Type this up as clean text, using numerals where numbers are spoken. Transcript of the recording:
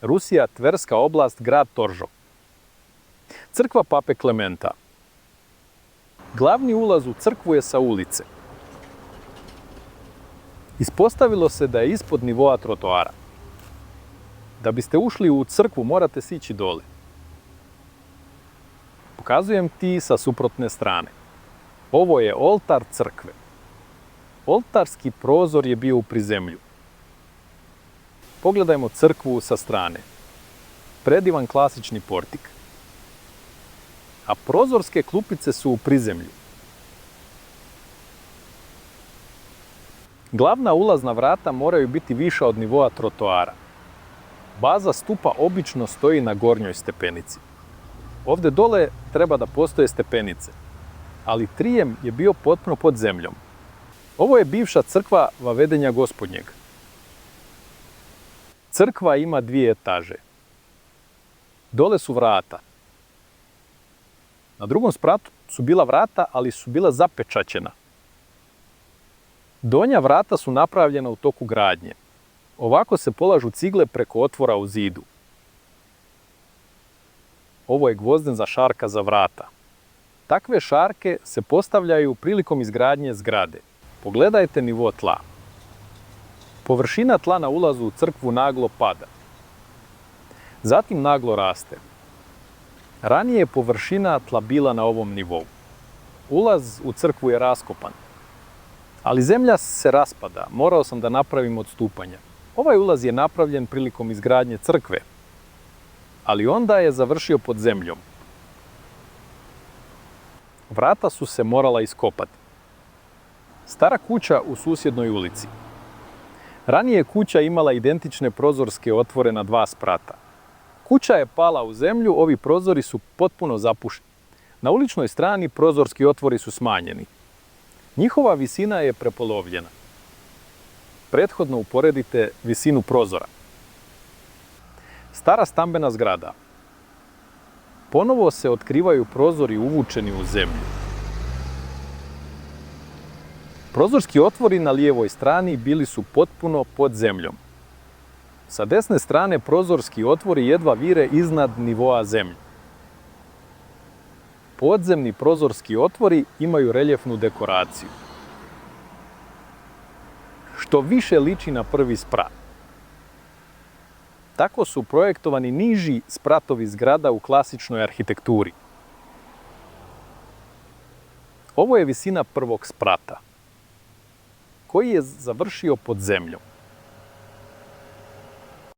Rusija, Tverska oblast, grad Toržok. Crkva Pape Klementa. Glavni ulaz u crkvu je sa ulice. Ispostavilo se da je ispod nivoa trotoara. Da biste ušli u crkvu morate sići dole. Pokazujem ti sa suprotne strane. Ovo je oltar crkve. Oltarski prozor je bio u prizemlju. Pogledajmo crkvu sa strane. Predivan klasični portik. A prozorske klupice su u prizemlju. Glavna ulazna vrata moraju biti viša od nivoa trotoara. Baza stupa obično stoji na gornjoj stepenici. Ovdje dole treba da postoje stepenice, ali trijem je bio potpuno pod zemljom. Ovo je bivša crkva Vavedenja Gospodnjeg. Crkva ima 2 etaže. Dole su vrata. Na drugom spratu su bila vrata, ali su bila zapečaćena. Donja vrata su napravljena u toku gradnje. Ovako se polažu cigle preko otvora u zidu. Ovo je gvozden šarka za vrata. Takve šarke se postavljaju prilikom izgradnje zgrade. Pogledajte nivo tla. Površina tla na ulazu u crkvu naglo pada. Zatim naglo raste. Ranije je površina tla bila na ovom nivou. Ulaz u crkvu je raskopan. Ali zemlja se raspada. Morao sam da napravim odstupanja. Ovaj ulaz je napravljen prilikom izgradnje crkve, ali onda je završio pod zemljom. Vrata su se morala iskopati. Stara kuća u susjednoj ulici. Ranije je kuća imala identične prozorske otvore na 2 sprata. Kuća je pala u zemlju, ovi prozori su potpuno zapušeni. Na uličnoj strani prozorski otvori su smanjeni. Njihova visina je prepolovljena. Prethodno uporedite visinu prozora. Stara stambena zgrada. Ponovo se otkrivaju prozori uvučeni u zemlju. Prozorski otvori na lijevoj strani bili su potpuno pod zemljom. Sa desne strane prozorski otvori jedva vire iznad nivoa zemlje. Podzemni prozorski otvori imaju reljefnu dekoraciju, što više liči na prvi sprat. Tako su projektovani niži spratovi zgrada u klasičnoj arhitekturi. Ovo je visina prvog sprata, koji je završio pod zemljom.